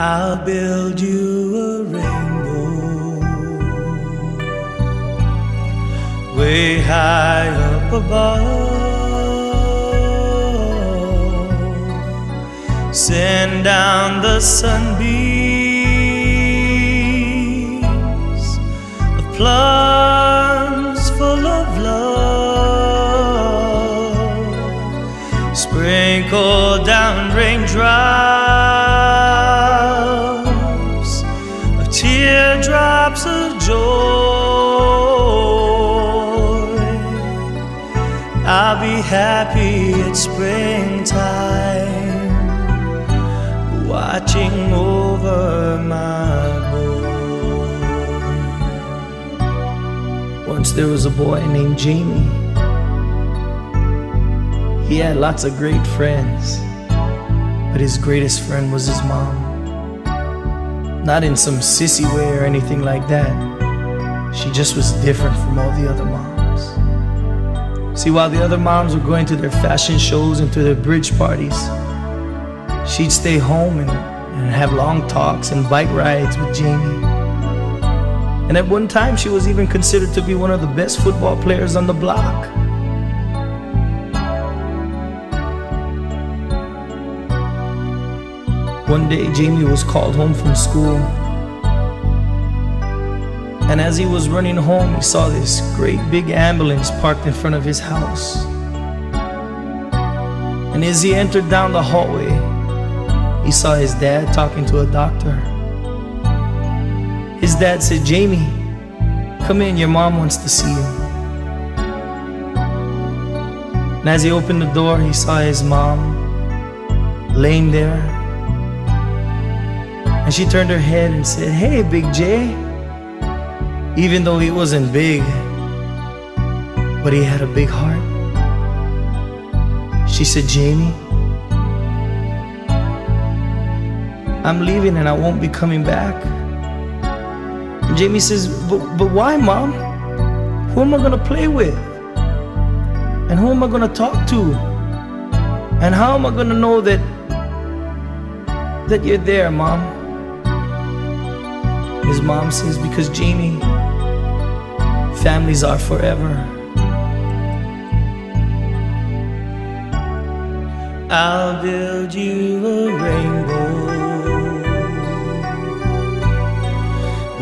I'll build you a rainbow way high up above. Send down the sunbeams of plums full of love. Sprinkle down raindrops of teardrops of joy. I'll be happy it's springtime, watching over my boy. Once there was a boy named Jamie. He had lots of great friends, but his greatest friend was his mom. Not in some sissy way or anything like that. She just was different from all the other moms. See, while the other moms were going to their fashion shows and to their bridge parties, she'd stay home and have long talks and bike rides with Jamie. And at one time, she was even considered to be one of the best football players on the block. One day, Jamie was called home from school. And as he was running home, he saw this great big ambulance parked in front of his house. And as he entered down the hallway, he saw his dad talking to a doctor. His dad said, "Jamie, come in, your mom wants to see you." And as he opened the door, he saw his mom laying there. And she turned her head and said, "Hey, Big J." Even though he wasn't big, but he had a big heart. She said, "Jamie, I'm leaving and I won't be coming back." And Jamie says, but why, Mom? Who am I gonna play with? And who am I gonna talk to? And how am I gonna know that you're there, Mom? His mom says, "Because Jamie, families are forever." I'll build you a rainbow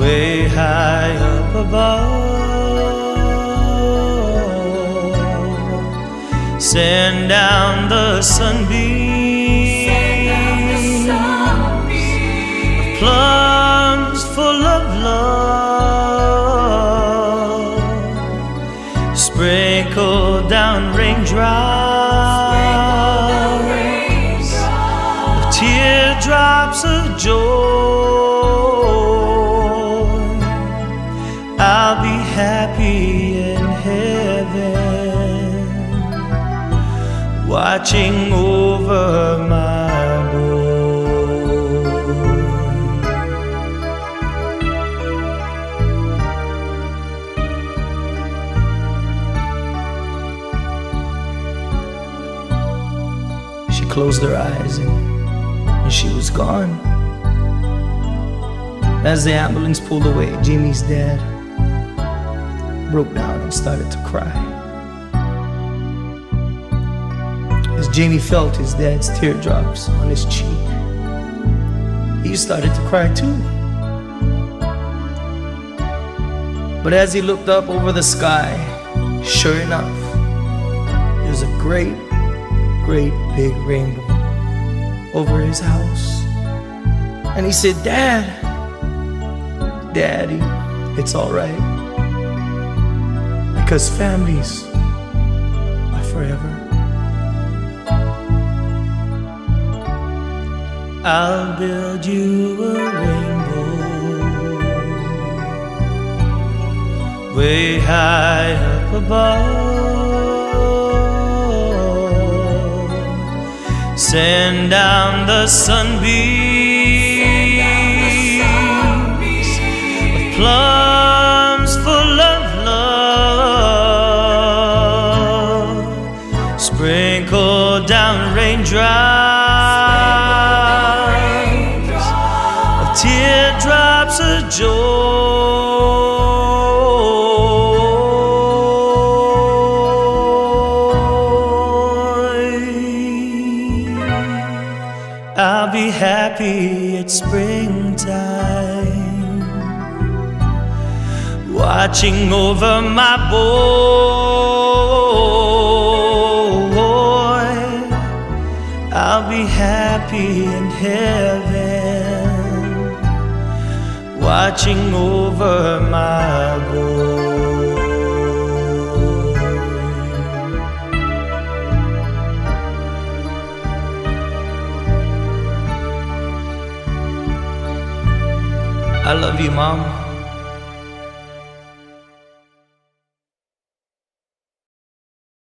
way high up above. Send down the sunbeams of plums full of love. Sprinkle down raindrops of teardrops of joy. I'll be happy in heaven, watching over my boy. She closed her eyes and she was gone. As the ambulance pulled away, Jamie's dad broke down and started to cry. As Jamie felt his dad's teardrops on his cheek, he started to cry too. But as he looked up over the sky, sure enough, there was a great big rainbow over his house. And he said, Daddy, it's all right, because families are forever. I'll build you a rainbow way high up above. Send down the sunbeams of plums full of love. Sprinkle down raindrops I'll be happy it's springtime, watching over my boy. I'll be happy in heaven, watching over my boy. I love you, Mom.